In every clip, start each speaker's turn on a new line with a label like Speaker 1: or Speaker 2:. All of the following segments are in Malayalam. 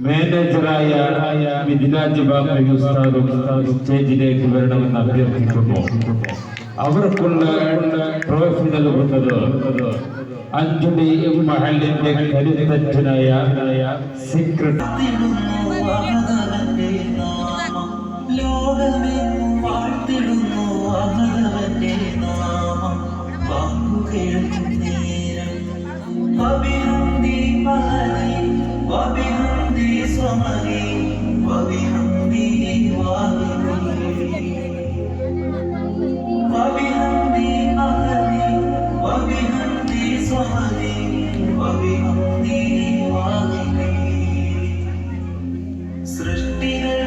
Speaker 1: മാനേജറായ മിഥിലാജ് ബാബു ഉസ്താദും സ്റ്റേജിലേക്ക് വരണമെന്ന് അഭ്യർത്ഥിക്കുന്നു. അവർക്കുള്ള ട്രോഫി നൽകുന്നത് അഞ്ചുടി മഹലിന്റെ കരുത്തച്ഛനായ സെക്രട്ടറി.
Speaker 2: ലോകമേ വാഴ്ത്തിടുന്നു അഹദവന്റെ നാമം വാക്കുകേൾക്കും നേരം വബിഹംദി മഹദി വബിഹംദി സമദി വബിഹംദി വാഹിദി വബിഹംദി മഹദി വബിഹംദി സമദി വബിഹംദി വാഹിദി സൃഷ്ടികൾ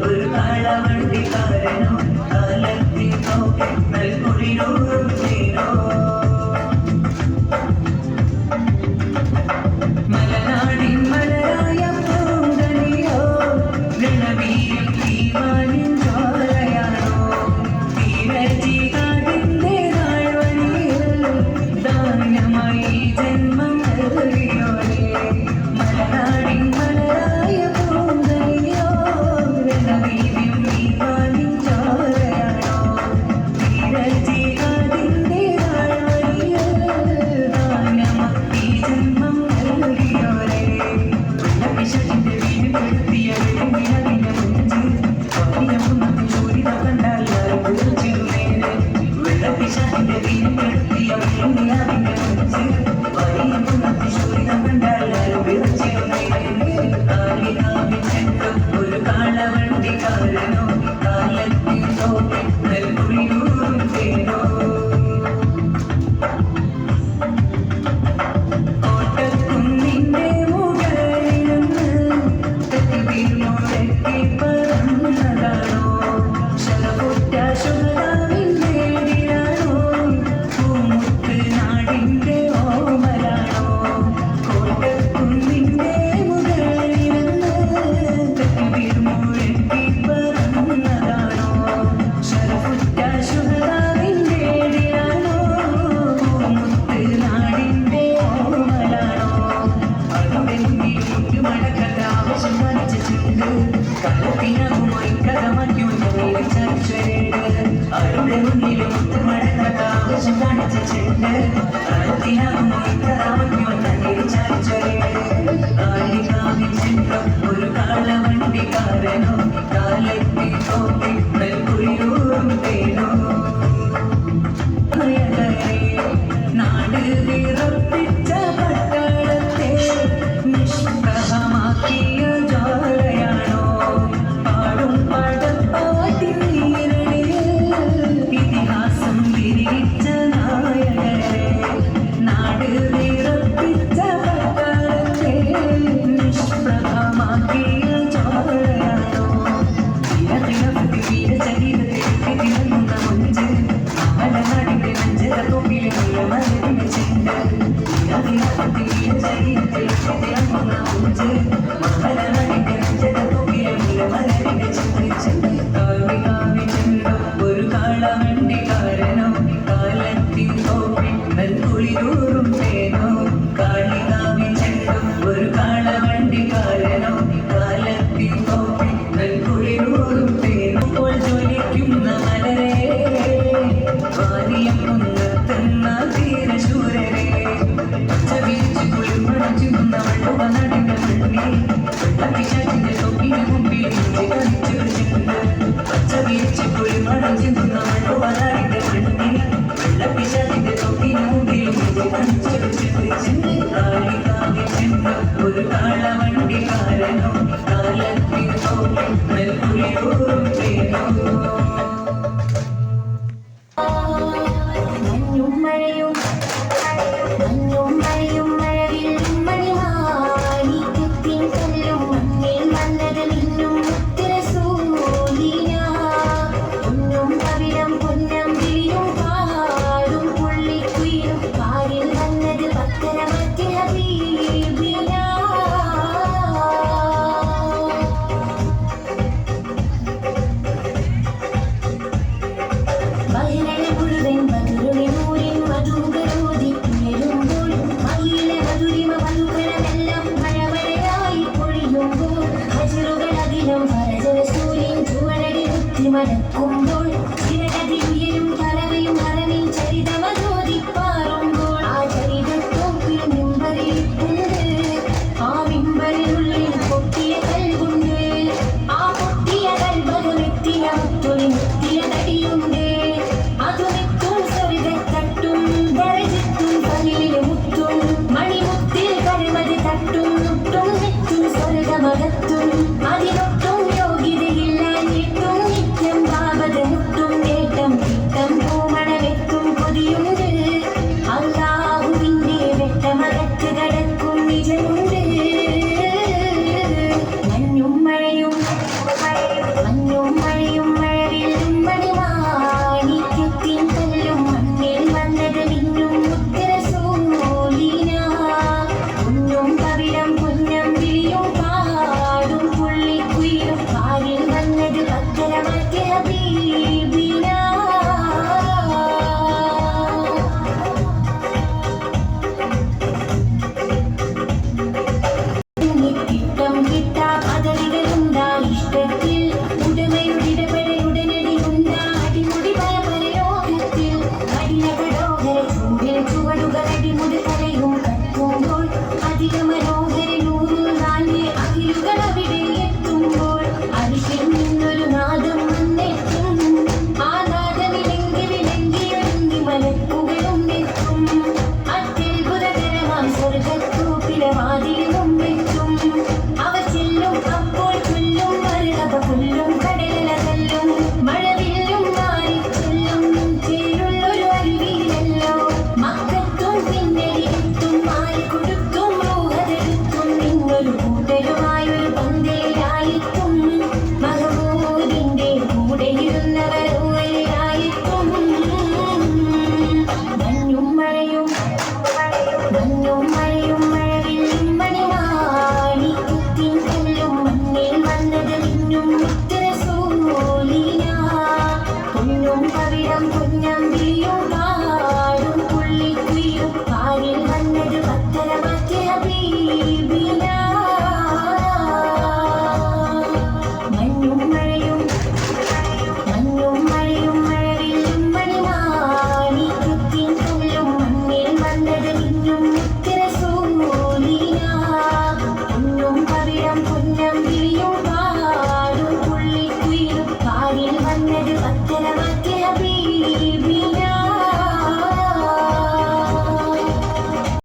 Speaker 2: ഒരു കാളവണ്ടി കാരണോ കാലത്തിൽ നോക്കി നൽകുളിരോറും ചെയ്തോ മലനാടിൻ മലരായ പൂങ്കനിയോ രണവീരിൽ തീവാനിൻ ജ്വാലയാണോ തീരജീകാതിന്റെ താഴ്വഴിയിൽ ധാന്യമായി ജന്മം നൽകിയോളെ മലനാടിൻ മലരായ പൂങ്കനിയോ രണവീരിൽ തീവാനിൻ ജ്വാലയാണോ തീരജീകാതിന്റെ താഴ്വഴിയിൽ ധാന്യമായി ജന്മം നൽകിയോളെ വെള്ളപ്പിശകിന്റെ വീടുപെടുത്തിയ വെള്ളിനിലവിന്റെ മുഞ്ച് പതിയമുന്നത്തിൽ ചൂരിത കണ്ടാൽ ചിരുനേര് വെള്ളപ്പിശകിന്റെ വീടുപെടുത്തിയ വെള്ളിനിലവിന്റെ മുഞ്ച് പതിയമുന്നത്തിൽ ചൂരിത കണ്ടാൽ ചിരുനേര് കാലികാവിൻ ചെണ്ടു ഒരു കാളവണ്ടിക്കാരനോ കാലത്തിൽ നോക്കി നെൽകുളിയൂറും തേനോ കോട്ടക്കുന്നിന്റെ മുകളിലിരുന്ന് തെക്കുതിരുമുഴക്കി പറന്നതാണോ ശലപുറ്റ ശുഭതാവിന്റെ നേടിയാണോ പൂമുത്ത് നാടിന്റെ ഓമലാണോ കോട്ടക്കുന്നിന്റെ മുകളിലിരുന്ന് തെക്കുതിരുമുഴക്കി പറന്നതാണോ ശലപുറ്റ ശുഭതാവിന്റെ നേടിയാണോ പൂമുത്ത് നാടിന്റെ ഓമലാണോ അവിടെ മുന്നിൽ മുറ്റുമടക്കത്ത ആവശ്യം കാണിച്ചിട്ടുണ്ട് കള്ളത്തിനകുമായി കഥമയ്ക്കുണ്ട് അവിടെ മുന്നിൽ മുറ്റുമടക്കത്ത ആവശ്യം കാണിച്ചിട്ടുണ്ട് കള്ളത്തിനകുമായി കഥമയ്ക്കുണ്ട് കാലികാവിൻ ചെണ്ടം ഒരു കാളവണ്ടിക്കാരനോ കാലത്തിൽ തോന്നി നെൽകുളിയൂറും തേനോ നാട് വിറപ്പിച്ച പട്ടാളത്തെ നിഷ്പ്രഭമാക്കിയ ജ്വാലയാണോ പാടും പടപ്പാട്ടിൻ നീരണിയിൽ ഇതിഹാസം വിരിച്ച നായകരെ നാട് വിറപ്പിച്ച പട്ടാളത്തെ നിഷ്പ്രഭമാക്കിയ ജ്വാലയാണോ വീരതിളപ്പത്തി വീരചരിതത്തിൽ തിളങ്ങുന്ന മുഞ്ച് മലനാടിന്റെ നെഞ്ചത തൊപ്പിലെ നീലമലരിന്റെ ചെണ്ട് വീരതിളപ്പത്തി വീരചരിതത്തിൽ തിളങ്ങുന്ന മുഞ്ച് മലനാടിന്റെ നെഞ്ചത തൊപ്പിലെ നീലമലരിന്റെ ചെണ്ട് കാവികാവിൻ ചെണ്ടോ ഒരു കാളവണ്ടിക്കാരനോ കാലത്തിൽ തോപ്പി നെൽകുളിയൂറും തേനോ കാളികാവിൻ ചെണ്ടോ ഒരു കാളവണ്ടിക്കാരനോ കാലത്തിൽ തോപ്പി നെൽകുളിയൂറും തേനോ പോൽ ജ്വലിക്കുന്ന മലരെ വാരിയം കുന്നത്തെന്ന ധീരശൂരരെ പച്ചവിരിച്ച് കുളിർമണച്ചുന്ന വള്ളുവനാടിന്റെ മണ്ണി വെള്ളപ്പിശാചിന്റെ തൊക്കിന് മുമ്പിൽ ഇഞ്ചി കളിച്ചൊരു ചെണ്ട് പച്ചവിരിച്ച് കുളിർമണച്ചുന്ന വള്ളുവനാടിന്റെ മണ്ണി വെള്ളപ്പിശാചിന്റെ തൊക്കിന് മുമ്പിൽ ഇഞ്ചി കളിച്ചൊരു ചെണ്ട് കാളികാവിൻ ചെണ്ട് ഒരു കാളവണ്ടിക്കാരനോ കാലത്തിൽ തോന്നി നെൽകുളിയൂറും തേനോ
Speaker 3: മഞ്ഞും മഴയും മഴവിൽ മണിമാണിക്യത്തിൻ കല്ലും മണ്ണിൽ മന്നത് മിന്നും മുത്തരസൂലിന പൊന്നും പവിഴം പൊന്നം വിളിയും പാടും പുള്ളിക്കുയിലും പാരിൽ വന്നത് പത്തരമത്തിൽ ഹബീബിന മഹിള മുഴുവൻ മധുരൂരിൻ മധുകരോതി ഉയരുമ്പോൾ മഹിള മധുരിമ മധുകരമെല്ലാം മഴമഴയായി പൊഴിയുമ്പോൾ ഹജറുകൾ അകിലം ഭരജന സൂര്യൻ ചുവടടി കുത്തി മടക്കുമ്പോൾ